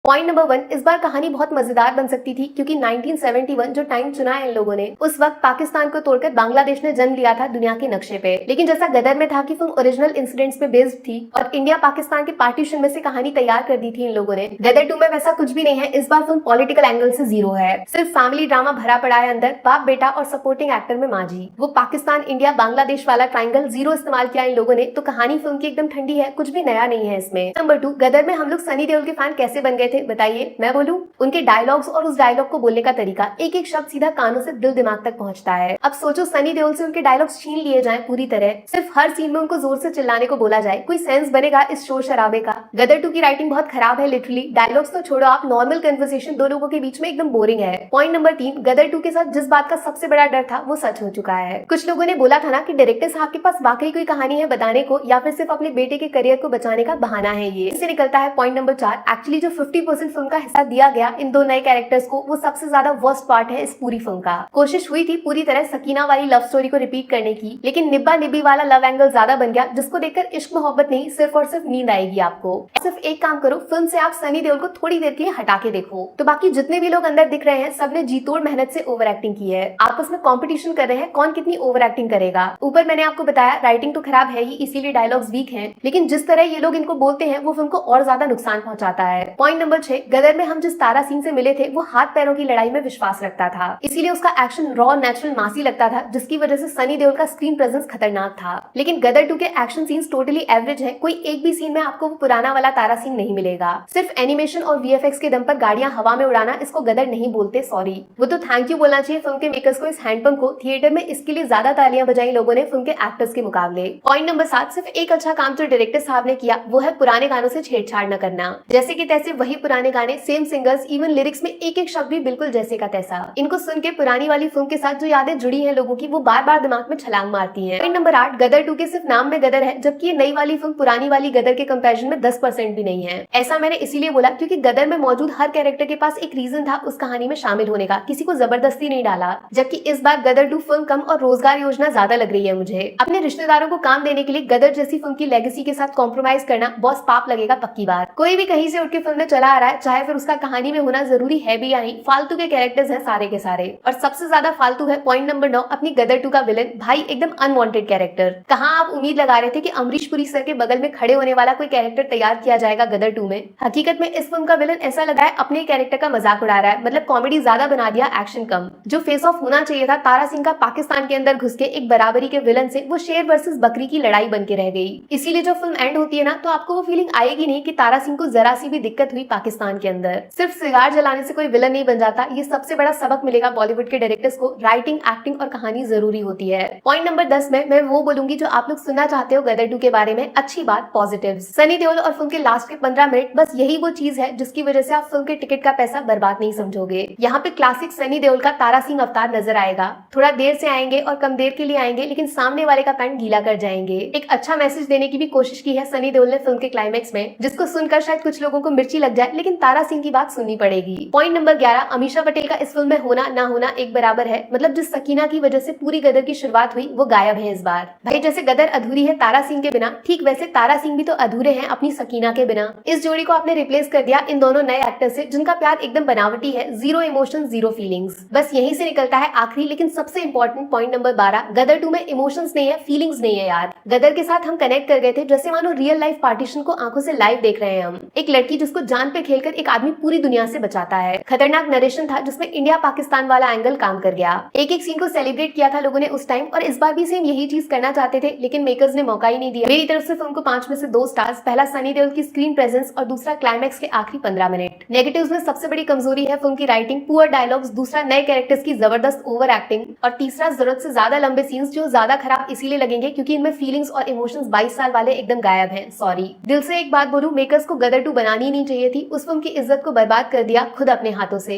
Point number 1, इस बार कहानी बहुत मजेदार बन सकती थी क्योंकि 1971 जो टाइम चुना है इन लोगों ने, उस वक्त पाकिस्तान को तोड़कर बांग्लादेश ने जन्म लिया था दुनिया के नक्शे पे। लेकिन जैसा गदर में था कि फिल्म ओरिजिनल इंसिडेंट्स पे बेस्ड थी और इंडिया पाकिस्तान के पार्टीशन में से कहानी तैयार कर दी थी इन लोगों ने, गदर 2 में वैसा कुछ भी नहीं है। इस बार फिल्म पॉलिटिकल एंगल से जीरो है, सिर्फ फैमिली ड्रामा भरा पड़ा है अंदर, बाप बेटा और सपोर्टिंग एक्टर में माजी। वो पाकिस्तान इंडिया बांग्लादेश वाला ट्रायंगल जीरो इस्तेमाल किया इन लोगों ने, तो कहानी फिल्म की एकदम ठंडी है, कुछ भी नया नहीं है इसमें। नंबर 2, गदर में हम लोग सनी देओल के फैन कैसे बन गए थे बताइए? मैं बोलूं, उनके डायलॉग्स और उस डायलॉग को बोलने का तरीका, एक एक शब्द सीधा कानों से दिल दिमाग तक पहुंचता है। अब सोचो सनी देओल से उनके डायलॉग्स छीन लिए जाएं पूरी तरह, सिर्फ हर सीन में उनको जोर से चिल्लाने को बोला जाए, कोई सेंस बनेगा इस शोर शराबे का? गदर 2 की राइटिंग बहुत खराब है लिटरली, डायलॉग्स तो छोड़ो, आप नॉर्मल कन्वर्सेशन दो लोगों के बीच में एकदम बोरिंग है। पॉइंट नंबर 3, गदर 2 के साथ जिस बात का सबसे बड़ा डर था वो सच हो चुका है। कुछ लोगों ने बोला था ना कि डायरेक्टर साहब के पास वाकई कोई कहानी है बताने को या फिर सिर्फ अपने बेटे के करियर को बचाने का बहाना है ये। इससे निकलता है पॉइंट नंबर 4, एक्चुअली जो 50% फिल्म का हिस्सा दिया गया इन 2 नए कैरेक्टर्स को, वो सबसे ज्यादा वर्स्ट पार्ट है इस पूरी फिल्म का। कोशिश हुई थी पूरी तरह सकीना वाली लव स्टोरी को रिपीट करने की, लेकिन निब्बा निब्बी वाला लव एंगल ज्यादा बन गया, जिसको देखकर इश्क मोहब्बत नहीं, सिर्फ और सिर्फ नींद आएगी आपको। सिर्फ एक काम करो, फिल्म से आप सनी देओल को थोड़ी देर के लिए हटा के देखो, तो बाकी जितने भी लोग अंदर दिख रहे हैं सबने जी तोड़ मेहनत से ओवर एक्टिंग की है। आपस में कॉम्पिटिशन कर रहे हैं कौन कितनी ओवर एक्टिंग करेगा। ऊपर मैंने आपको बताया राइटिंग तो खराब है ही, इसीलिए डायलॉग्स वीक हैं, लेकिन जिस तरह ये लोग इनको बोलते हैं वो फिल्म को और ज्यादा नुकसान पहुंचाता है। पॉइंट नंबर 6, गदर में हम जिस तारा सिंह से मिले थे वो हाथ पैरों की लड़ाई में विश्वास रखता था, इसीलिए उसका एक्शन रॉ नेचुरल मासी लगता था, जिसकी वजह से सनी देओल का स्क्रीन प्रेजेंस खतरनाक था। लेकिन गदर 2 के एक्शन सीन्स टोटली एवरेज है, कोई एक भी सीन में आपको वो पुराना वाला तारा सिंह नहीं मिलेगा। सिर्फ एनिमेशन और वीएफएक्स के दम पर गाड़ियां हवा में उड़ाना, इसको गदर नहीं बोलते, सॉरी। वो तो थैंक यू बोलना चाहिए फिल्म के मेकर्स को, इस हैंडपंप को। थिएटर में इसके लिए ज्यादा तालियां बजाई लोगों ने फिल्म के एक्टर्स के मुकाबले। पॉइंट नंबर 7, सिर्फ एक अच्छा काम जो डायरेक्टर साहब ने किया वो है पुराने गानों से छेड़छाड़ न करना, जैसे कि तैसे वही पुराने गाने, सेम सिंगर्स, इवन लिरिक्स में एक एक शब्द भी बिल्कुल जैसे का तैसा। इनको सुन के पुरानी वाली फिल्म के साथ जो यादें जुड़ी हैं लोगों की, वो बार बार दिमाग में छलांग मारती हैं। पॉइंट नंबर 8, गदर 2 के सिर्फ नाम में गदर है, जबकि ये नई वाली फिल्म पुरानी वाली गदर के कंपैरिजन में 10% भी नहीं है। ऐसा मैंने इसीलिए बोला क्योंकि गदर में मौजूद हर कैरेक्टर के पास एक रीजन था उस कहानी में शामिल होने का, किसी को जबरदस्ती नहीं डाला। जबकि इस बार गदर 2 फिल्म कम और रोजगार योजना ज्यादा लग रही है मुझे। अपने रिश्तेदारों को काम देने के लिए गदर जैसी फिल्म की लेगेसी के साथ कॉम्प्रोमाइज करना बॉस पाप लगेगा पक्की बात। कोई भी कहीं से उठ के फिल्म में चला आ रहा है, चाहे फिर उसका कहानी में होना जरूरी है भी या नहीं, फालतू के कैरेक्टर्स हैं सारे के सारे। और सबसे ज्यादा फालतू है पॉइंट नंबर 9, अपनी गदर 2 का विलन, भाई एकदम अनवांटेड कैरेक्टर। कहाँ आप उम्मीद लगा रहे थे कि अमरीश पुरी सर के बगल में खड़े होने वाला कोई कैरेक्टर तैयार किया जाएगा गदर 2 में? हकीकत में इस फिल्म का विलन ऐसा लगा है अपने कैरेक्टर का मजाक उड़ा रहा है, मतलब कॉमेडी ज्यादा बना दिया, एक्शन कम। जो फेस ऑफ होना चाहिए था तारा सिंह का पाकिस्तान के अंदर घुस के एक बराबरी के विलन से, वो शेर वर्सेस बकरी की लड़ाई बन के रह गई। इसीलिए जो फिल्म एंड होती है ना, तो आपको वो फीलिंग आएगी नहीं कि तारा सिंह को जरा सी भी दिक्कत हुई पाकिस्तान के अंदर। सिर्फ सिगार जलाने से कोई विलन नहीं बन जाता, ये सबसे बड़ा सबक मिलेगा बॉलीवुड के डायरेक्टर्स को। राइटिंग, एक्टिंग और कहानी जरूरी होती है। पॉइंट नंबर 10 में मैं वो बोलूंगी जो आप लोग सुनना चाहते हो गदर 2 के बारे में, अच्छी बात, पॉजिटिव्स। सनी देओल और फिल्म के लास्ट के 15 मिनट, बस यही वो चीज है जिसकी वजह से आप फिल्म के टिकट का पैसा बर्बाद नहीं समझोगे। यहाँ पे क्लासिक सनी देओल का तारा सिंह अवतार नजर आएगा, थोड़ा देर से आएंगे और कम देर के लिए आएंगे, लेकिन सामने वाले का पैंट गीला कर जाएंगे। एक अच्छा मैसेज देने की भी कोशिश की है सनी देओल ने फिल्म के क्लाइमेक्स में, जिसको सुनकर शायद कुछ लोगों को मिर्ची लग जाए, लेकिन तारा सिंह की बात सुननी पड़ेगी। पॉइंट नंबर 11, अमीषा पटेल का इस फिल्म में होना ना होना एक बराबर है, मतलब जिस सकीना की वजह से पूरी गदर की शुरुआत हुई वो गायब है इस बार। भाई जैसे गदर अधूरी है तारा सिंह के बिना, ठीक वैसे तारा सिंह भी तो अधूरे हैं अपनी सकीना के बिना। इस जोड़ी को आपने रिप्लेस कर दिया इन दोनों नए एक्टर से, जिनका प्यार एकदम बनावटी है, जीरो इमोशन, जीरो फीलिंग्स। बस यहीं से निकलता है आखिरी लेकिन सबसे इंपॉर्टेंट पॉइंट नंबर 12, गदर 2 में इमोशंस नहीं है, फीलिंग्स नहीं है यार। गदर के साथ हम कनेक्ट कर गए थे जैसे मानो रियल लाइफ पार्टीशन को आंखों से लाइव देख रहे हैं हम। एक लड़की जिसको जान पे खेलकर एक आदमी पूरी दुनिया से बचाता है। खतरनाक नरेशन था जिसमें इंडिया पाकिस्तान वाला एंगल काम कर गया। एक एक सीन को सेलिब्रेट किया था लोगों ने उस टाइम, और इस बार भी सेम यही चीज करना चाहते थे, लेकिन मेकर्स ने मौका ही नहीं दिया। मेरी तरफ से फिल्म को 5 में से 2 स्टार्स। पहला सनी देओल की स्क्रीन प्रेजेंस और दूसरा क्लाइमैक्स के आखिरी 15 मिनट। नेगेटिव्स में सबसे बड़ी कमजोरी है फिल्म की राइटिंग, पुअर डायलॉग्स, दूसरा नए कैरेक्टर्स की जबरदस्त ओवर एक्टिंग, और तीसरा जरूरत से ज्यादा लंबे सीन्स जो ज्यादा खराब इसीलिए लगेंगे क्योंकि इनमें फीलिंग्स और इमोशंस 22 साल वाले एकदम गायब हैं। सॉरी, दिल से एक बात बोलूं, मेकर्स को गदर 2 बनानी ही नहीं चाहिए थी, उस फिल्म की इज्जत को बर्बाद कर दिया खुद अपने हाथों से।